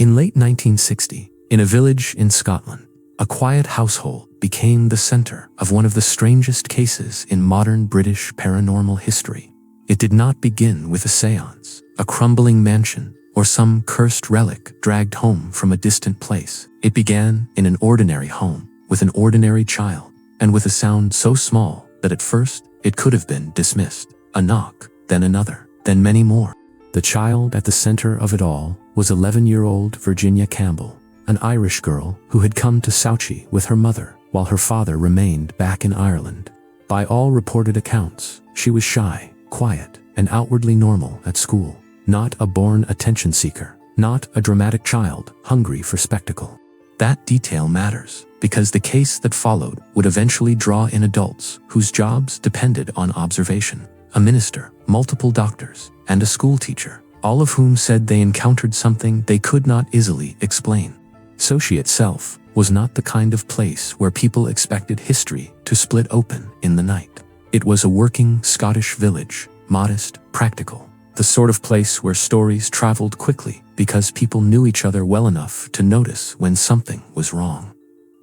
In late 1960, in a village in Scotland, a quiet household became the center of one of the strangest cases in modern British paranormal history. It did not begin with a seance, a crumbling mansion, or some cursed relic dragged home from a distant place. It began in an ordinary home, with an ordinary child, and with a sound so small that at first it could have been dismissed. A knock, then another, then many more. The child at the center of it all was 11-year-old Virginia Campbell, an Irish girl who had come to Sauchie with her mother while her father remained back in Ireland. By all reported accounts, she was shy, quiet, and outwardly normal at school. Not a born attention seeker, not a dramatic child hungry for spectacle. That detail matters because the case that followed would eventually draw in adults whose jobs depended on observation. A minister, multiple doctors, and a school teacher, all of whom said they encountered something they could not easily explain. Sauchie itself was not the kind of place where people expected history to split open in the night. It was a working Scottish village, modest, practical, the sort of place where stories traveled quickly because people knew each other well enough to notice when something was wrong.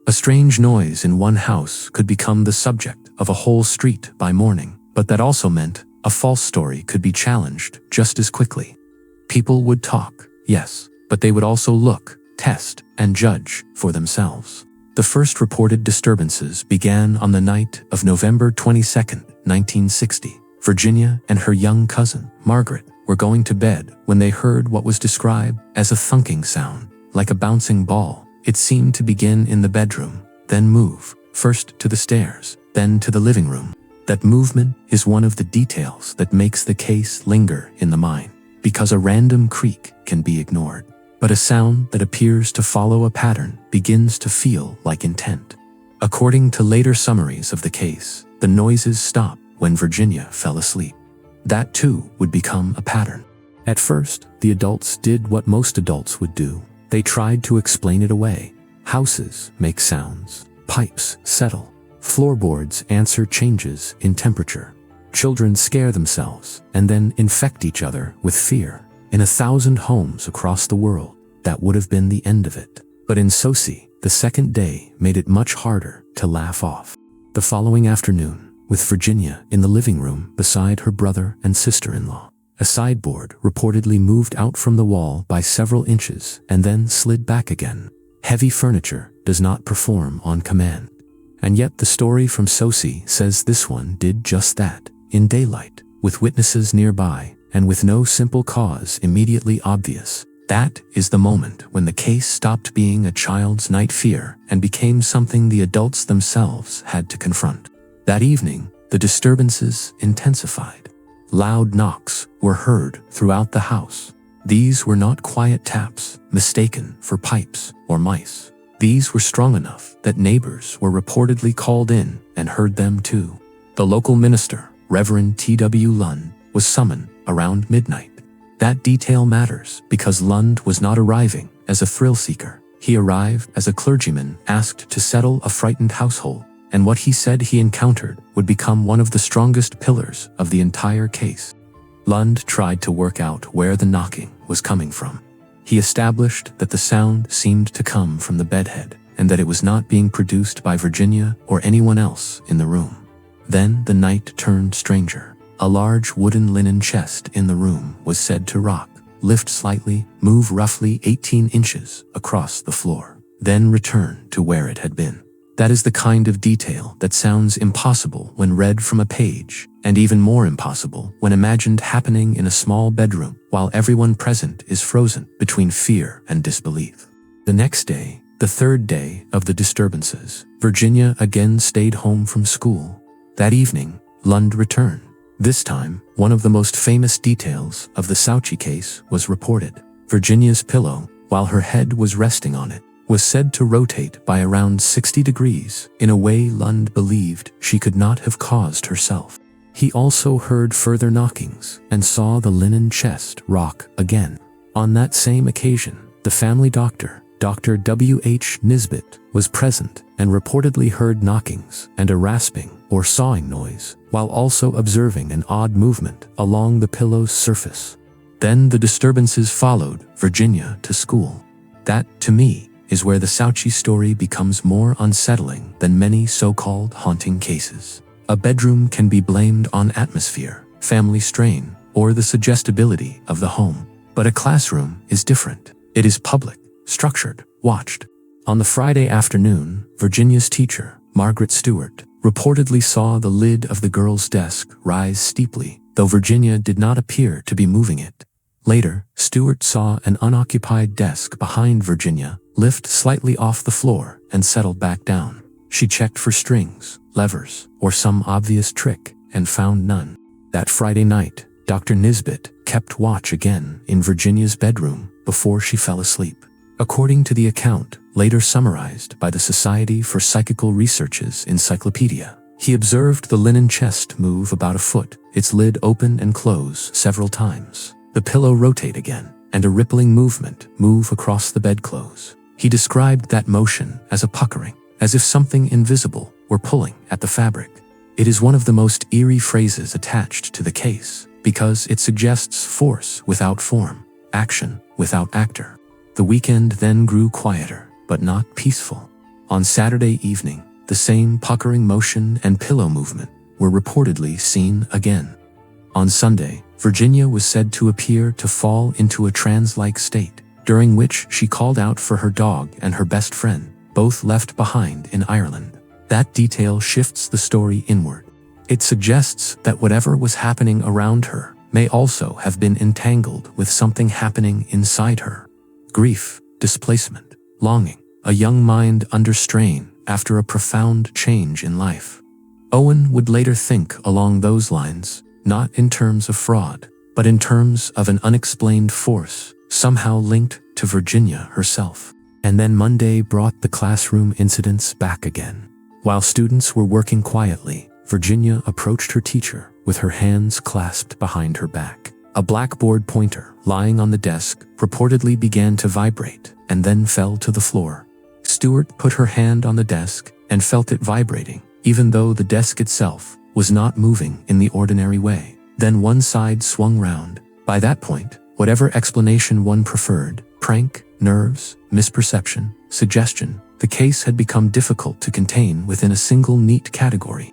A strange noise in one house could become the subject of a whole street by morning, but that also meant a false story could be challenged just as quickly. People would talk, yes, but they would also look, test, and judge for themselves. The first reported disturbances began on the night of November 22, 1960. Virginia and her young cousin, Margaret, were going to bed when they heard what was described as a thunking sound, like a bouncing ball. It seemed to begin in the bedroom, then move, first to the stairs, then to the living room. That movement is one of the details that makes the case linger in the mind, because a random creak can be ignored. But a sound that appears to follow a pattern begins to feel like intent. According to later summaries of the case, the noises stopped when Virginia fell asleep. That too would become a pattern. At first, the adults did what most adults would do. They tried to explain it away. Houses make sounds. Pipes settle. Floorboards answer changes in temperature. Children scare themselves and then infect each other with fear. In 1,000 homes across the world, that would have been the end of it. But in Sauchie, the second day made it much harder to laugh off. The following afternoon, with Virginia in the living room beside her brother and sister-in-law, a sideboard reportedly moved out from the wall by several inches and then slid back again. Heavy furniture does not perform on command. And yet the story from Sauchie says this one did just that, in daylight, with witnesses nearby, and with no simple cause immediately obvious. That is the moment when the case stopped being a child's night fear and became something the adults themselves had to confront. That evening, the disturbances intensified. Loud knocks were heard throughout the house. These were not quiet taps, mistaken for pipes or mice. These were strong enough that neighbors were reportedly called in and heard them too. The local minister, Reverend T.W. Lund, was summoned around midnight. That detail matters because Lund was not arriving as a thrill seeker. He arrived as a clergyman asked to settle a frightened household, and what he said he encountered would become one of the strongest pillars of the entire case. Lund tried to work out where the knocking was coming from. He established that the sound seemed to come from the bedhead and that it was not being produced by Virginia or anyone else in the room. Then the night turned stranger. A large wooden linen chest in the room was said to rock, lift slightly, move roughly 18 inches across the floor, then return to where it had been. That is the kind of detail that sounds impossible when read from a page, and even more impossible when imagined happening in a small bedroom while everyone present is frozen between fear and disbelief. The next day, the third day of the disturbances, Virginia again stayed home from school. That evening, Lund returned. This time, one of the most famous details of the Sauchie case was reported. Virginia's pillow, while her head was resting on it, was said to rotate by around 60 degrees in a way Lund believed she could not have caused herself. He also heard further knockings and saw the linen chest rock again. On that same occasion, the family doctor, Dr. W.H. Nisbet, was present and reportedly heard knockings and a rasping or sawing noise, while also observing an odd movement along the pillow's surface. Then the disturbances followed Virginia to school. That, to me, is where the Sauchie story becomes more unsettling than many so-called haunting cases. A bedroom can be blamed on atmosphere, family strain, or the suggestibility of the home. But a classroom is different. It is public, structured, watched. On the Friday afternoon, Virginia's teacher, Margaret Stewart, reportedly saw the lid of the girl's desk rise steeply, though Virginia did not appear to be moving it. Later, Stewart saw an unoccupied desk behind Virginia lift slightly off the floor and settle back down. She checked for strings, levers, or some obvious trick and found none. That Friday night, Dr. Nisbet kept watch again in Virginia's bedroom before she fell asleep. According to the account, later summarized by the Society for Psychical Research's encyclopedia, he observed the linen chest move about a foot, its lid open and close several times, the pillow rotate again, and a rippling movement move across the bedclothes. He described that motion as a puckering, as if something invisible were pulling at the fabric. It is one of the most eerie phrases attached to the case, because it suggests force without form, action without actor. The weekend then grew quieter, but not peaceful. On Saturday evening, the same puckering motion and pillow movement were reportedly seen again. On Sunday, Virginia was said to appear to fall into a trance-like state, during which she called out for her dog and her best friend, both left behind in Ireland. That detail shifts the story inward. It suggests that whatever was happening around her may also have been entangled with something happening inside her. Grief, displacement, longing, a young mind under strain after a profound change in life. Owen would later think along those lines, not in terms of fraud, but in terms of an unexplained force, somehow linked to Virginia herself. And then Monday brought the classroom incidents back again. While students were working quietly, Virginia approached her teacher with her hands clasped behind her back. A blackboard pointer lying on the desk reportedly began to vibrate and then fell to the floor. Stewart put her hand on the desk and felt it vibrating, even though the desk itself was not moving in the ordinary way. Then one side swung round. By that point, whatever explanation one preferred, prank, nerves, misperception, suggestion, the case had become difficult to contain within a single neat category.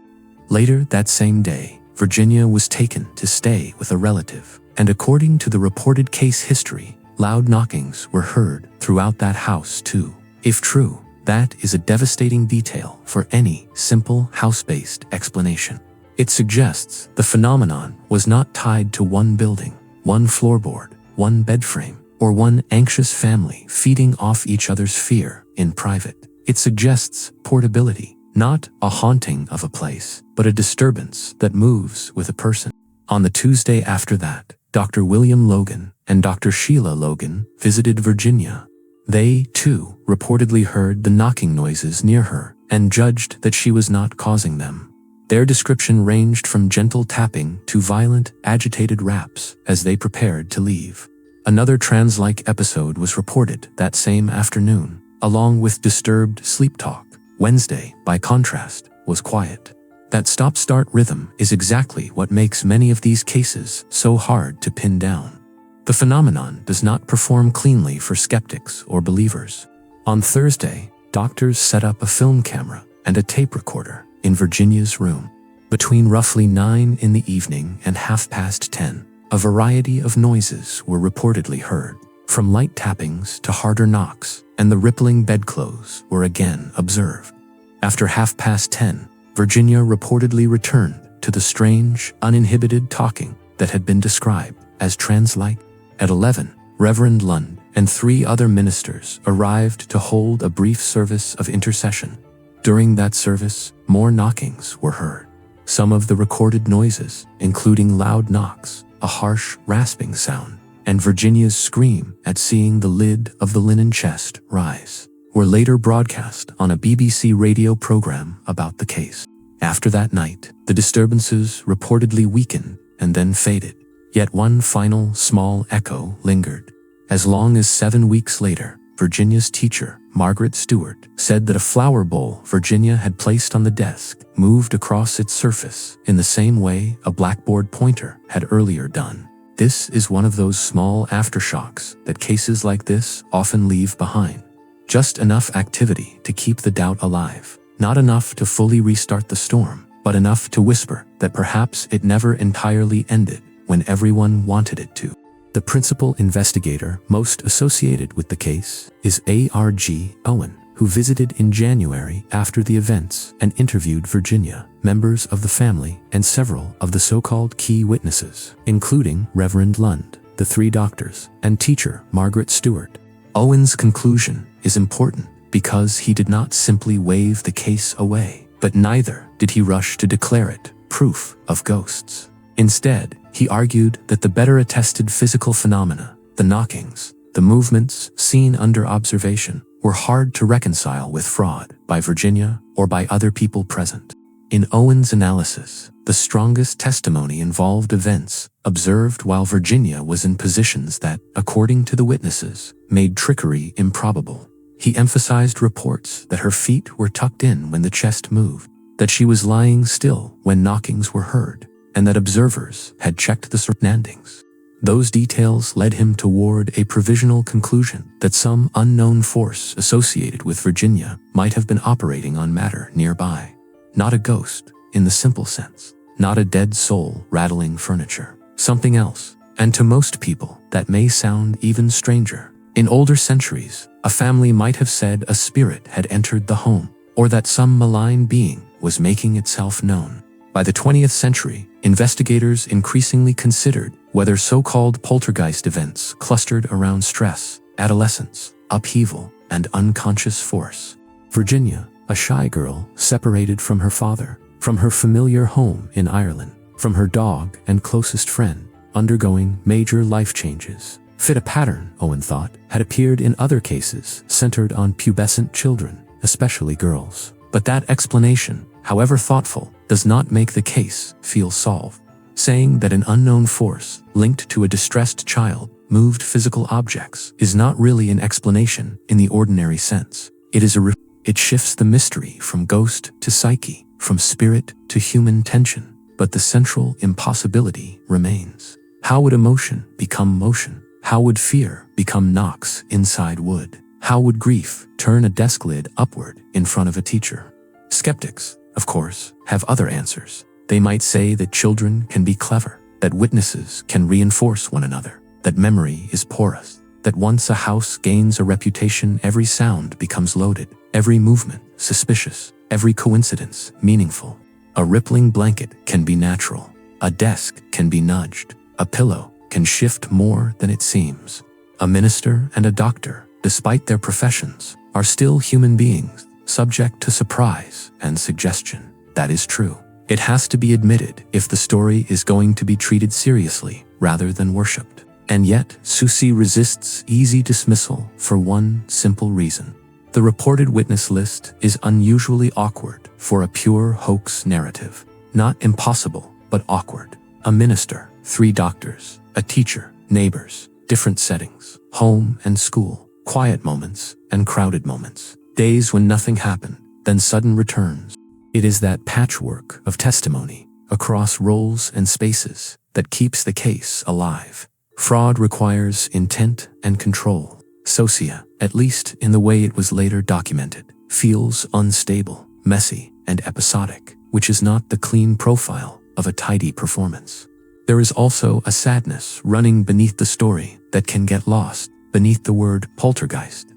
Later that same day, Virginia was taken to stay with a relative, and according to the reported case history, loud knockings were heard throughout that house too. If true, that is a devastating detail for any simple house-based explanation. It suggests the phenomenon was not tied to one building, one floorboard, one bed frame, or one anxious family feeding off each other's fear in private. It suggests portability, not a haunting of a place, but a disturbance that moves with a person. On the Tuesday after that, Dr. William Logan and Dr. Sheila Logan visited Virginia. They, too, reportedly heard the knocking noises near her and judged that she was not causing them. Their description ranged from gentle tapping to violent, agitated raps as they prepared to leave. Another trance-like episode was reported that same afternoon, along with disturbed sleep talk. Wednesday, by contrast, was quiet. That stop-start rhythm is exactly what makes many of these cases so hard to pin down. The phenomenon does not perform cleanly for skeptics or believers. On Thursday, doctors set up a film camera and a tape recorder in Virginia's room. Between roughly 9 in the evening and 10:30, a variety of noises were reportedly heard, from light tappings to harder knocks, and the rippling bedclothes were again observed. After 10:30, Virginia reportedly returned to the strange, uninhibited talking that had been described as trance-like. At 11, Reverend Lund and 3 other ministers arrived to hold a brief service of intercession. During that service, more knockings were heard. Some of the recorded noises, including loud knocks, a harsh, rasping sound, and Virginia's scream at seeing the lid of the linen chest rise, were later broadcast on a BBC radio program about the case. After that night, the disturbances reportedly weakened and then faded. Yet one final, small echo lingered. As long as 7 weeks later, Virginia's teacher, Margaret Stewart, said that a flower bowl Virginia had placed on the desk moved across its surface in the same way a blackboard pointer had earlier done. This is one of those small aftershocks that cases like this often leave behind. Just enough activity to keep the doubt alive. Not enough to fully restart the storm, but enough to whisper that perhaps it never entirely ended when everyone wanted it to. The principal investigator most associated with the case is A.R.G. Owen, who visited in January after the events and interviewed Virginia, members of the family, and several of the so-called key witnesses, including Reverend Lund, the 3 doctors, and teacher Margaret Stewart. Owen's conclusion is important because he did not simply wave the case away, but neither did he rush to declare it proof of ghosts. Instead, he argued that the better attested physical phenomena, the knockings, the movements seen under observation, were hard to reconcile with fraud by Virginia or by other people present. In Owen's analysis, the strongest testimony involved events observed while Virginia was in positions that, according to the witnesses, made trickery improbable. He emphasized reports that her feet were tucked in when the chest moved, that she was lying still when knockings were heard, and that observers had checked the surroundings. Those details led him toward a provisional conclusion that some unknown force associated with Virginia might have been operating on matter nearby. Not a ghost, in the simple sense. Not a dead soul rattling furniture. Something else. And to most people, that may sound even stranger. In older centuries, a family might have said a spirit had entered the home, or that some malign being was making itself known. By the 20th century, investigators increasingly considered whether so-called poltergeist events clustered around stress, adolescence, upheaval, and unconscious force. Virginia, a shy girl separated from her father, from her familiar home in Ireland, from her dog and closest friend, undergoing major life changes, fit a pattern, Owen thought, had appeared in other cases centered on pubescent children, especially girls. But that explanation, however thoughtful, does not make the case feel solved. Saying that an unknown force linked to a distressed child moved physical objects is not really an explanation in the ordinary sense. It shifts the mystery from ghost to psyche, from spirit to human tension, but the central impossibility remains. How would emotion become motion? How would fear become knocks inside wood? How would grief turn a desk lid upward in front of a teacher? Skeptics, of course, have other answers. They might say that children can be clever, that witnesses can reinforce one another, that memory is porous, that once a house gains a reputation, every sound becomes loaded, every movement suspicious, every coincidence meaningful. A rippling blanket can be natural, a desk can be nudged, a pillow can shift more than it seems. A minister and a doctor, despite their professions, are still human beings, subject to surprise and suggestion. That is true. It has to be admitted if the story is going to be treated seriously rather than worshipped. And yet, Sauchie resists easy dismissal for one simple reason. The reported witness list is unusually awkward for a pure hoax narrative. Not impossible, but awkward. A minister, 3 doctors, a teacher, neighbors, different settings, home and school, quiet moments and crowded moments, days when nothing happened, then sudden returns. It is that patchwork of testimony across roles and spaces that keeps the case alive. Fraud requires intent and control. Sauchie, at least in the way it was later documented, feels unstable, messy, and episodic, which is not the clean profile of a tidy performance. There is also a sadness running beneath the story that can get lost beneath the word poltergeist.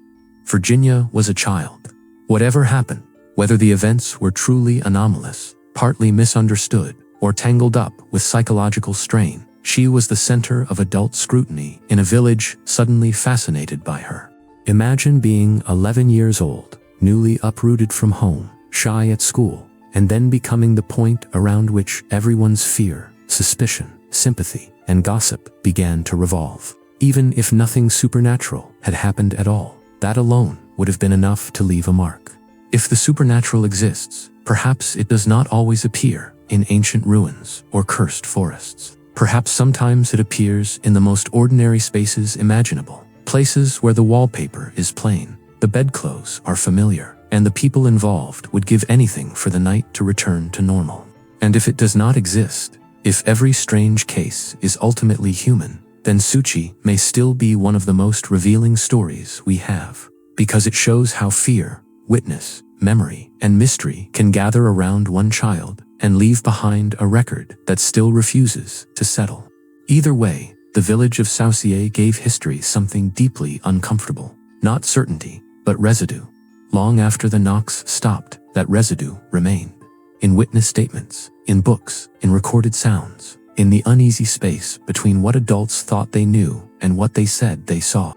Virginia was a child. Whatever happened, whether the events were truly anomalous, partly misunderstood, or tangled up with psychological strain, she was the center of adult scrutiny in a village suddenly fascinated by her. Imagine being 11 years old, newly uprooted from home, shy at school, and then becoming the point around which everyone's fear, suspicion, sympathy, and gossip began to revolve. Even if nothing supernatural had happened at all, that alone would have been enough to leave a mark. If the supernatural exists, perhaps it does not always appear in ancient ruins or cursed forests. Perhaps sometimes it appears in the most ordinary spaces imaginable, places where the wallpaper is plain, the bedclothes are familiar, and the people involved would give anything for the night to return to normal. And if it does not exist, If every strange case is ultimately human, then Sauchie may still be one of the most revealing stories we have, because it shows how fear, witness, memory, and mystery can gather around one child and leave behind a record that still refuses to settle. Either way, the village of Sauchie gave history something deeply uncomfortable. Not certainty, but residue. Long after the knocks stopped, that residue remained. In witness statements, in books, in recorded sounds, in the uneasy space between what adults thought they knew and what they said they saw.